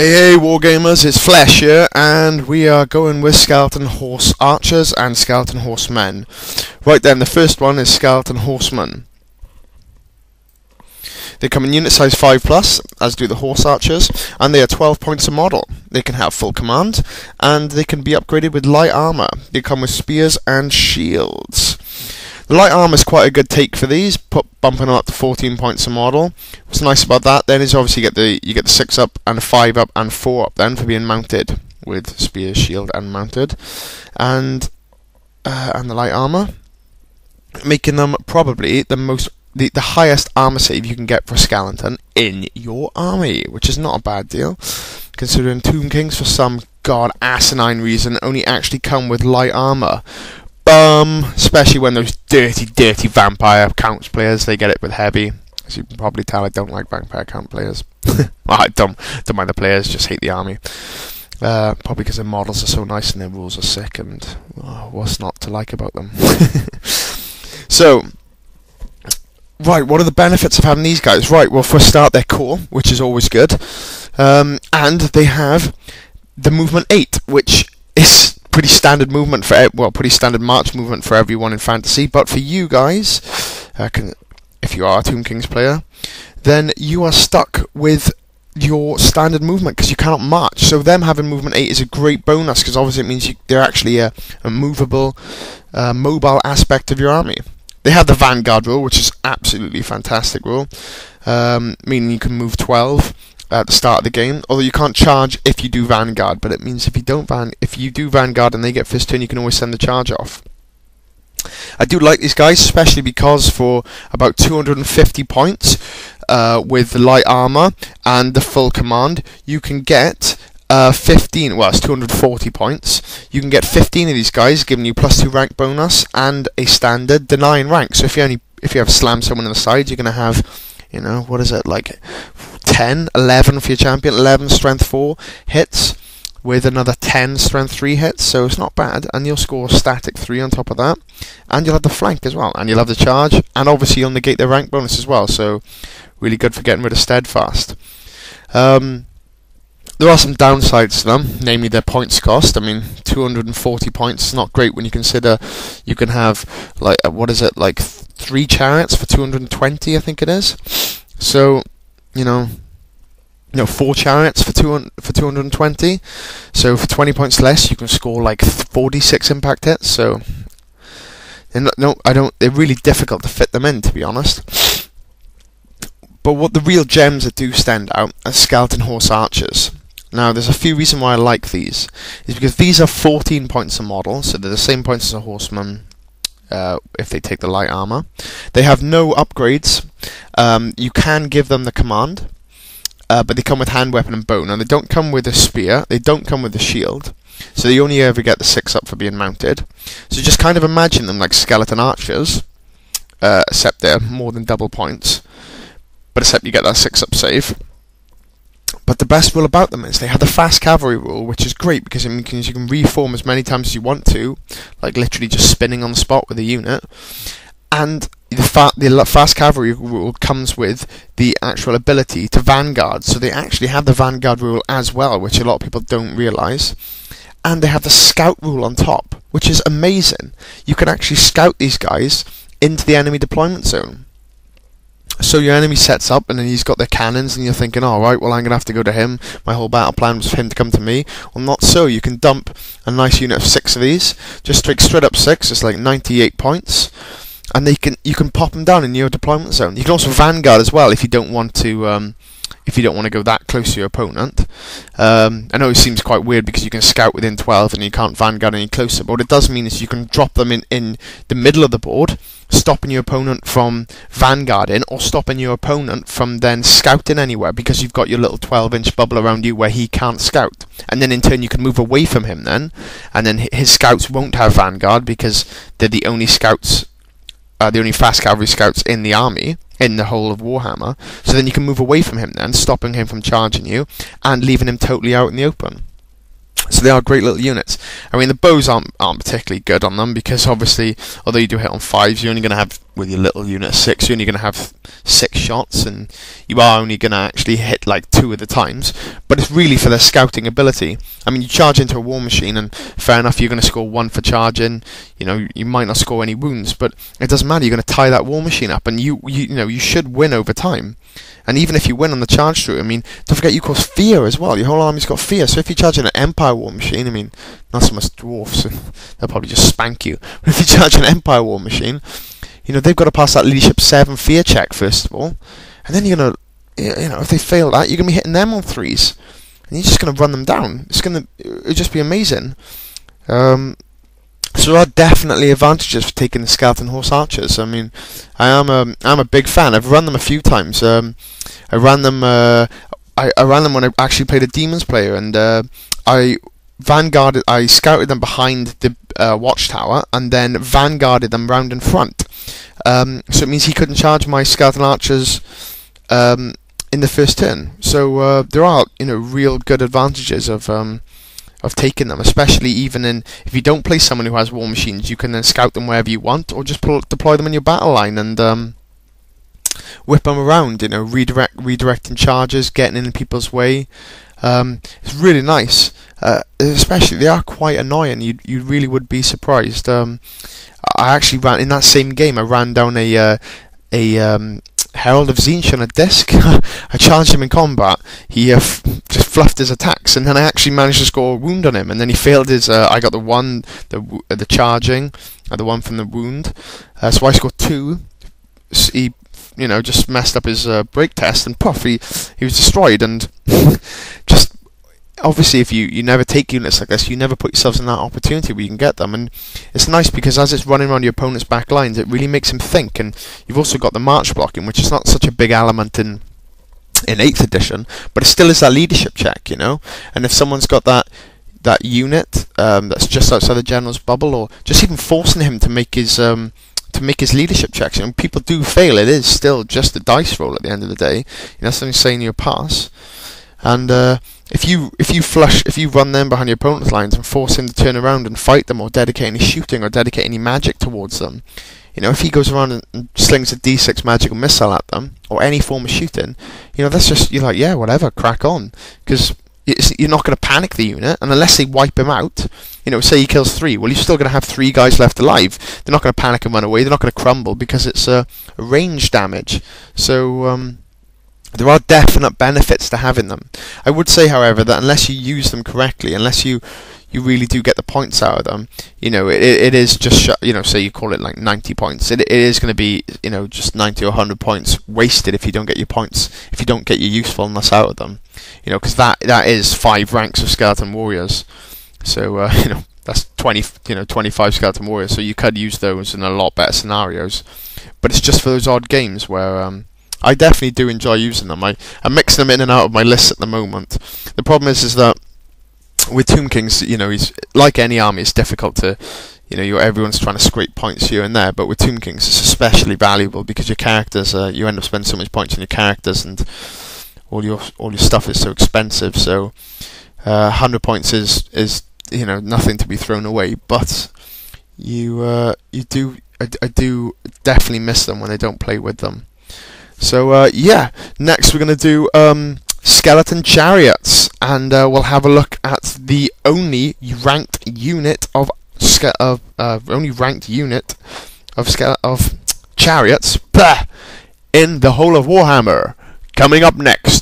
Hey Wargamers, it's Flesh here, and we are going with Skeleton Horse Archers and Skeleton Horsemen. Right then, the first one is Skeleton Horsemen. They come in unit size 5+, as do the Horse Archers, and they are 12 points a model. They can have full command, and they can be upgraded with light armor. They come with spears and shields. The light armor is quite a good take for these, bumping them up to 14 points a model. What's nice about that then is obviously you get the 6 up and 5 up and 4 up then for being mounted with spear, shield and mounted, and the light armor, making them probably the highest armor save you can get for a skeleton in your army, which is not a bad deal, considering Tomb Kings for some god asinine reason only actually come with light armor. Especially when those dirty vampire counts players, they get it with heavy. As you can probably tell, I don't like vampire count players. Well, I don't mind the players, just hate the army. Probably because their models are so nice and their rules are sick, and what's not to like about them? So, right, what are the benefits of having these guys? Right, well, for a start, they're cool, which is always good. And they have the movement 8, which is pretty standard movement pretty standard march movement for everyone in fantasy. But for you guys, if you are a Tomb Kings player, then you are stuck with your standard movement because you cannot march. So them having movement 8 is a great bonus because obviously it means they're actually a movable, mobile aspect of your army. They have the Vanguard rule, which is absolutely fantastic rule, meaning you can move 12 at the start of the game, although you can't charge if you do Vanguard, but it means if you do Vanguard and they get first turn, you can always send the charge off. I do like these guys, especially because for about 250 points with the light armor and the full command, you can get 15, well it's 240 points, you can get 15 of these guys, giving you +2 rank bonus and a standard denying rank. So if you have slam someone on the side, you're going to have, you know, what is it, like 10, 11 for your champion, 11 strength 4 hits with another 10 strength 3 hits, so it's not bad, and you'll score static 3 on top of that, and you'll have the flank as well, and you'll have the charge, and obviously you'll negate their rank bonus as well, so really good for getting rid of steadfast. There are some downsides to them, namely their points cost. I mean, 240 points is not great when you consider you can have, like, what is it, like 3 chariots for 220, I think it is. So, you know, 4 chariots for 220. So for 20 points less, you can score like 46 impact hits. So, they're really difficult to fit them in, to be honest. But what the real gems that do stand out are Skeleton Horse Archers. Now, there's a few reasons why I like these. Is because these are 14 points a model, so they're the same points as a horseman if they take the light armor. They have no upgrades. You can give them the command, but they come with hand weapon and bow. Now, they don't come with a spear, they don't come with a shield, so they only ever get the 6 up for being mounted. So just kind of imagine them like skeleton archers, except they're more than double points, but except you get that 6 up save. But the best rule about them is they have the fast cavalry rule, which is great because it means you can reform as many times as you want to, like literally just spinning on the spot with a unit. And the fast cavalry rule comes with the actual ability to vanguard, so they actually have the vanguard rule as well, which a lot of people don't realise. And they have the scout rule on top, which is amazing. You can actually scout these guys into the enemy deployment zone. So your enemy sets up and then he's got their cannons and you're thinking, alright, well I'm going to have to go to him. My whole battle plan was for him to come to me. Well, not so. You can dump a nice unit of 6 of these. Just straight up 6. It's like 98 points. And you can pop them down in your deployment zone. You can also vanguard as well if you don't want to go that close to your opponent. I know it seems quite weird because you can scout within 12 and you can't vanguard any closer, but what it does mean is you can drop them in the middle of the board, stopping your opponent from vanguarding or stopping your opponent from then scouting anywhere because you've got your little 12-inch bubble around you where he can't scout. And then in turn you can move away from him then, and then his scouts won't have vanguard because they're the only scouts, the only fast cavalry scouts in the army, in the whole of Warhammer. So then you can move away from him then, stopping him from charging you and leaving him totally out in the open. So they are great little units. I mean, the bows aren't particularly good on them because obviously, although you do hit on 5s, you're only going to have with your little unit of 6, you're only going to have 6 shots, and you are only going to actually hit like 2 of the times. But it's really for their scouting ability. I mean, you charge into a war machine, and fair enough, you're going to score 1 for charging. You know, you might not score any wounds, but it doesn't matter. You're going to tie that war machine up, and you know, you should win over time. And even if you win on the charge through, I mean, don't forget you cause fear as well. Your whole army's got fear. So if you charge in an Empire war machine, I mean, not so much dwarfs, they'll probably just spank you. But if you charge an Empire war machine, you know, they've got to pass that leadership 7 fear check first of all, and then you're gonna, you know, if they fail that, you're gonna be hitting them on 3s, and you're just gonna run them down. It'll just be amazing. So there are definitely advantages for taking the skeleton horse archers. I mean, I'm a big fan. I've run them a few times. I ran them when I actually played a demons player, and I scouted them behind the watchtower, and then vanguarded them round in front. So it means he couldn't charge my skeleton archers in the first turn. So there are, you know, real good advantages of taking them, especially even if you don't play someone who has war machines, you can then scout them wherever you want, or just deploy them in your battle line and whip them around. You know, redirecting charges, getting in people's way. It's really nice. Especially, they are quite annoying. You really would be surprised. I actually ran in that same game. I ran down a Herald of Tzeentch on a disc. I charged him in combat. He just fluffed his attacks, and then I actually managed to score a wound on him. And then he failed his. I got the charging, the one from the wound. So I scored 2. He, you know, just messed up his break test, and puff, he was destroyed. And just obviously, if you never take units like this, you never put yourselves in that opportunity where you can get them. And it's nice because as it's running around your opponent's back lines, it really makes him think. And you've also got the march blocking, which is not such a big element in 8th edition, but it still is that leadership check, you know. And if someone's got that unit that's just outside the general's bubble, or just even forcing him to make his leadership checks, and people do fail, it is still just a dice roll at the end of the day. You know, something saying your pass. And if you run them behind your opponent's lines and force him to turn around and fight them, or dedicate any shooting, or dedicate any magic towards them, you know, if he goes around and slings a D6 magical missile at them, or any form of shooting, you know, that's just, you're like, yeah, whatever, crack on, because you're not going to panic the unit, and unless they wipe him out, you know, say he kills 3, well, you're still going to have 3 guys left alive. They're not going to panic and run away. They're not going to crumble because it's a range damage. So there are definite benefits to having them. I would say, however, that unless you use them correctly, unless you really do get the points out of them, you know, it is just, you know, say you call it like 90 points. It is going to be, you know, just 90 or 100 points wasted if you don't get your points, if you don't get your usefulness out of them. You know, because that is 5 ranks of skeleton warriors. So, you know, that's 25 skeleton warriors. So you could use those in a lot better scenarios. But it's just for those odd games where I definitely do enjoy using them. I'm mixing them in and out of my list at the moment. The problem is that with Tomb Kings, you know, he's like any army, it's difficult to, you know, everyone's trying to scrape points here and there. But with Tomb Kings, it's especially valuable because your characters, you end up spending so much points on your characters, and all your stuff is so expensive. So 100 points is you know, nothing to be thrown away. But I do definitely miss them when I don't play with them. So yeah, next we're going to do skeleton chariots, and we'll have a look at the only ranked unit of chariots in the whole of Warhammer. Coming up next.